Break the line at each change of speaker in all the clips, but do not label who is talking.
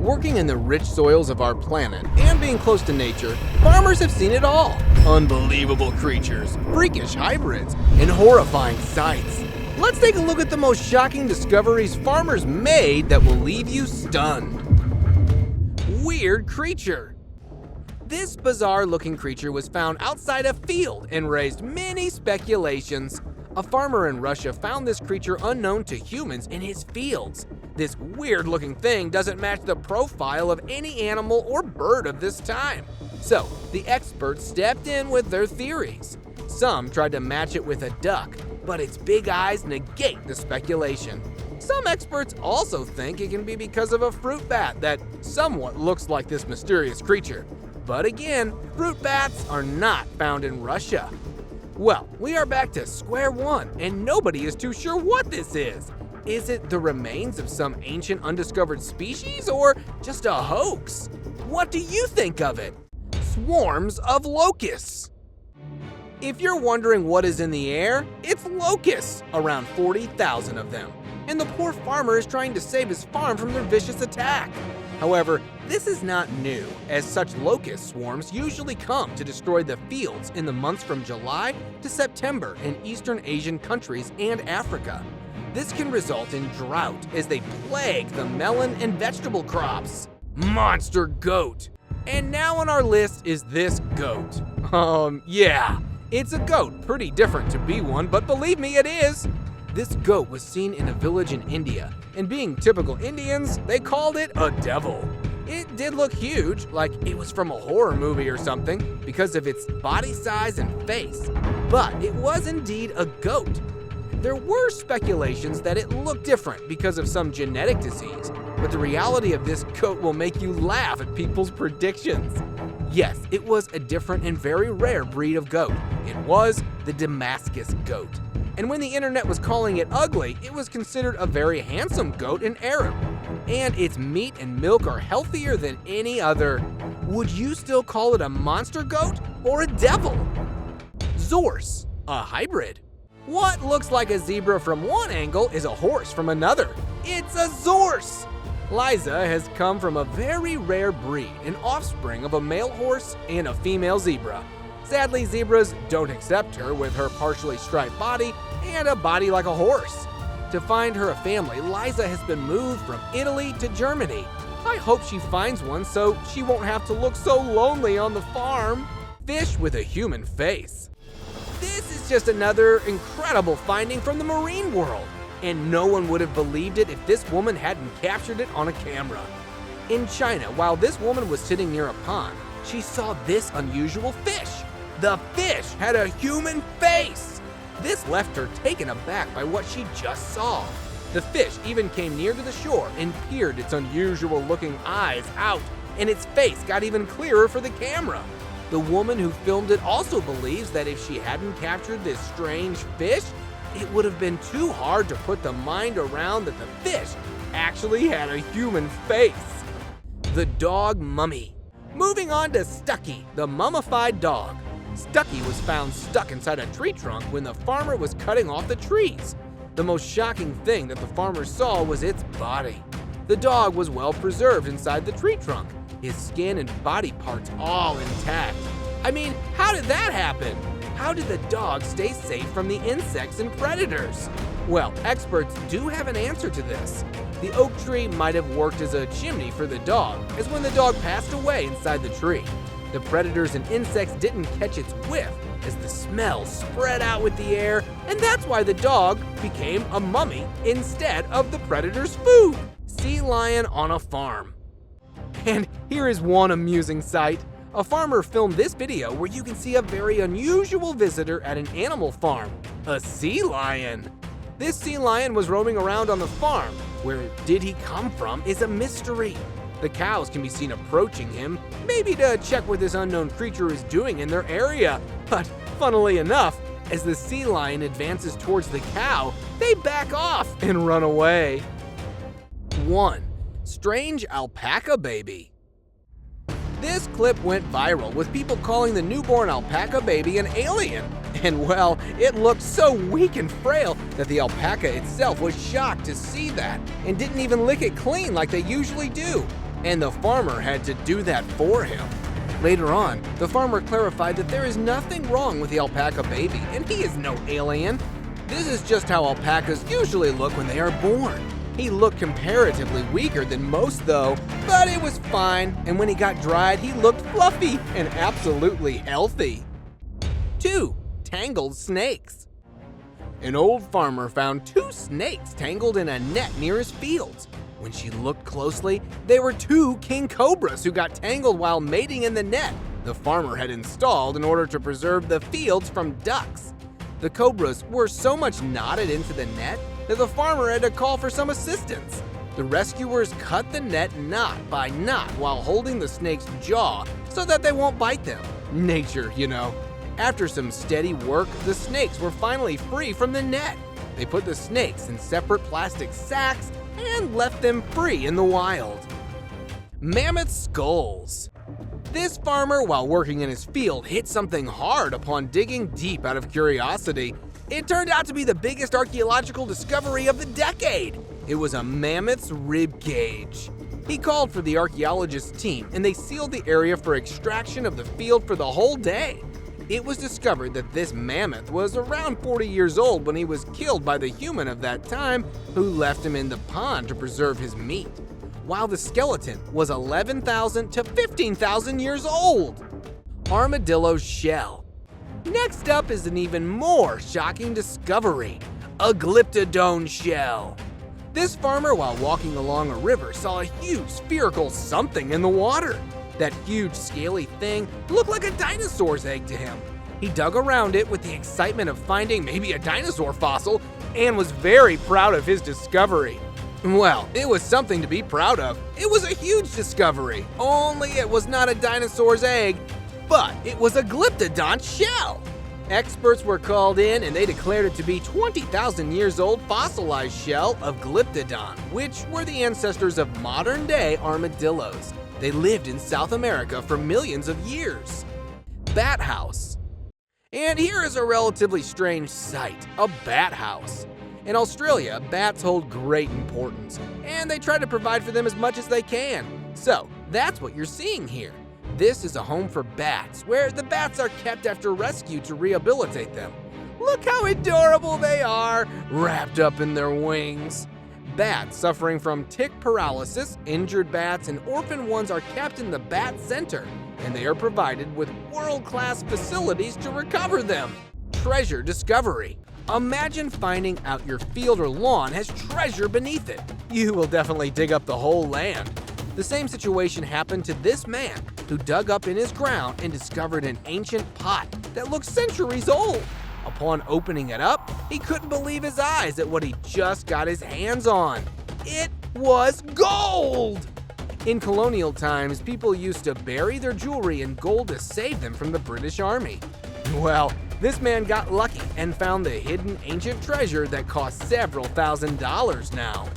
Working in the rich soils of our planet and being close to nature, farmers have seen it all. Unbelievable creatures, freakish hybrids, and horrifying sights. Let's take a look at the most shocking discoveries farmers made that will leave you stunned. Weird creature. This bizarre-looking creature was found outside a field and raised many speculations. A farmer in Russia found this creature unknown to humans in his fields. This weird-looking thing doesn't match the profile of any animal or bird of this time. So, the experts stepped in with their theories. Some tried to match it with a duck, but its big eyes negate the speculation. Some experts also think it can be because of a fruit bat that somewhat looks like this mysterious creature. But again, fruit bats are not found in Russia. Well, we are back to square one, and nobody is too sure what this is. Is it the remains of some ancient undiscovered species or just a hoax? What do you think of it? Swarms of locusts. If you're wondering what is in the air, it's locusts, around 40,000 of them. And the poor farmer is trying to save his farm from their vicious attack. However, this is not new, as such locust swarms usually come to destroy the fields in the months from July to September in Eastern Asian countries and Africa. This can result in drought as they plague the melon and vegetable crops. Monster goat. And now on our list is this goat. Yeah, it's a goat, pretty different to be one, but believe me, it is. This goat was seen in a village in India, and being typical Indians, they called it a devil. It did look huge, like it was from a horror movie or something, because of its body size and face, but it was indeed a goat. There were speculations that it looked different because of some genetic disease, but the reality of this goat will make you laugh at people's predictions. Yes, it was a different and very rare breed of goat. It was the Damascus goat. And when the internet was calling it ugly, it was considered a very handsome goat in Arab. And its meat and milk are healthier than any other. Would you still call it a monster goat or a devil? Zorse, a hybrid. What looks like a zebra from one angle is a horse from another. It's a Zorse! Liza has come from a very rare breed, an offspring of a male horse and a female zebra. Sadly, zebras don't accept her with her partially striped body and a body like a horse. To find her a family, Liza has been moved from Italy to Germany. I hope she finds one so she won't have to look so lonely on the farm. Fish with a human face. This is just another incredible finding from the marine world, and no one would have believed it if this woman hadn't captured it on a camera. In China, while this woman was sitting near a pond, she saw this unusual fish. The fish had a human face! This left her taken aback by what she just saw. The fish even came near to the shore and peered its unusual looking eyes out, and its face got even clearer for the camera. The woman who filmed it also believes that if she hadn't captured this strange fish, it would have been too hard to put the mind around that the fish actually had a human face. The dog mummy. Moving on to Stucky, the mummified dog. Stucky was found stuck inside a tree trunk when the farmer was cutting off the trees. The most shocking thing that the farmer saw was its body. The dog was well preserved inside the tree trunk, his skin and body parts all intact. I mean, how did that happen? How did the dog stay safe from the insects and predators? Well, experts do have an answer to this. The oak tree might have worked as a chimney for the dog, as when the dog passed away inside the tree. The predators and insects didn't catch its whiff as the smell spread out with the air, and that's why the dog became a mummy instead of the predator's food. Sea lion on a farm. And here is one amusing sight. A farmer filmed this video where you can see a very unusual visitor at an animal farm, a sea lion. This sea lion was roaming around on the farm. Where did he come from is a mystery. The cows can be seen approaching him, maybe to check what this unknown creature is doing in their area. But funnily enough, as the sea lion advances towards the cow, they back off and run away. 1. Strange alpaca baby. This clip went viral with people calling the newborn alpaca baby an alien. And well, it looked so weak and frail that the alpaca itself was shocked to see that and didn't even lick it clean like they usually do. and the farmer had to do that for him. Later on, the farmer clarified that there is nothing wrong with the alpaca baby, and he is no alien. This is just how alpacas usually look when they are born. He looked comparatively weaker than most though, but it was fine, and when he got dried, he looked fluffy and absolutely healthy. 2. Tangled snakes. An old farmer found 2 snakes tangled in a net near his fields. When she looked closely, they were 2 king cobras who got tangled while mating in the net the farmer had installed in order to preserve the fields from ducks. The cobras were so much knotted into the net that the farmer had to call for some assistance. The rescuers cut the net knot by knot while holding the snake's jaw so that they won't bite them. Nature, you know. After some steady work, the snakes were finally free from the net. They put the snakes in separate plastic sacks and left them free in the wild. Mammoth skulls. This farmer, while working in his field, hit something hard upon digging deep out of curiosity. It turned out to be the biggest archaeological discovery of the decade. It was a mammoth's rib cage. He called for the archaeologist team, and they sealed the area for extraction of the field for the whole day. It was discovered that this mammoth was around 40 years old when he was killed by the human of that time who left him in the pond to preserve his meat, while the skeleton was 11,000 to 15,000 years old. Armadillo shell. Next up is an even more shocking discovery, a glyptodon shell. This farmer, while walking along a river, saw a huge spherical something in the water. That huge scaly thing looked like a dinosaur's egg to him. He dug around it with the excitement of finding maybe a dinosaur fossil and was very proud of his discovery. Well, it was something to be proud of. It was a huge discovery, only it was not a dinosaur's egg, but it was a glyptodon shell. Experts were called in and they declared it to be 20,000 years old fossilized shell of glyptodon, which were the ancestors of modern-day armadillos. They lived in South America for millions of years. Bat house. And here is a relatively strange sight, a bat house. In Australia, bats hold great importance, and they try to provide for them as much as they can. So, that's what you're seeing here. This is a home for bats, where the bats are kept after rescue to rehabilitate them. Look how adorable they are, wrapped up in their wings. Bats suffering from tick paralysis, injured bats, and orphan ones are kept in the Bat Center, and they are provided with world-class facilities to recover them. Treasure discovery. Imagine finding out your field or lawn has treasure beneath it. You will definitely dig up the whole land. The same situation happened to this man, who dug up in his ground and discovered an ancient pot that looked centuries old. Upon opening it up, he couldn't believe his eyes at what he just got his hands on. It was gold! In colonial times, people used to bury their jewelry in gold to save them from the British Army. Well, this man got lucky and found the hidden ancient treasure that cost several $1,000s now.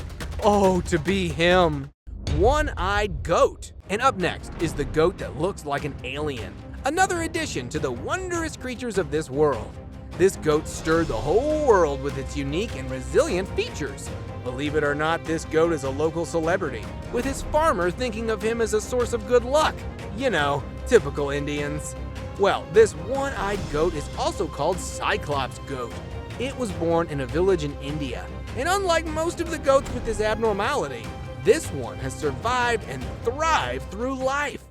Oh, to be him! One-eyed goat. And up next is the goat that looks like an alien. Another addition to the wondrous creatures of this world. This goat stirred the whole world with its unique and resilient features. Believe it or not, this goat is a local celebrity, with his farmer thinking of him as a source of good luck. You know, typical Indians. Well, this one-eyed goat is also called Cyclops goat. It was born in a village in India, and unlike most of the goats with this abnormality, this one has survived and thrived through life.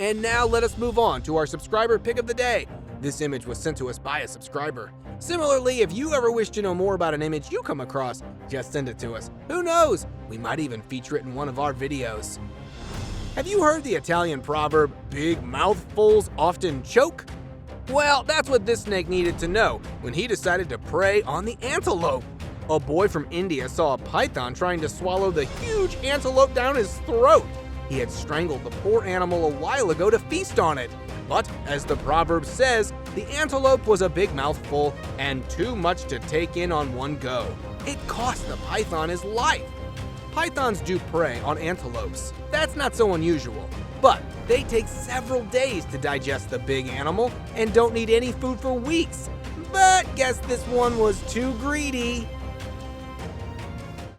And now let us move on to our subscriber pick of the day. This image was sent to us by a subscriber. Similarly, if you ever wish to know more about an image you come across, just send it to us. Who knows? We might even feature it in one of our videos. Have you heard the Italian proverb, big mouthfuls often choke? Well, that's what this snake needed to know when he decided to prey on the antelope. A boy from India saw a python trying to swallow the huge antelope down his throat. He had strangled the poor animal a while ago to feast on it. But, as the proverb says, the antelope was a big mouthful and too much to take in on one go. It cost the python his life. Pythons do prey on antelopes. That's not so unusual. But they take several days to digest the big animal and don't need any food for weeks. But guess this one was too greedy.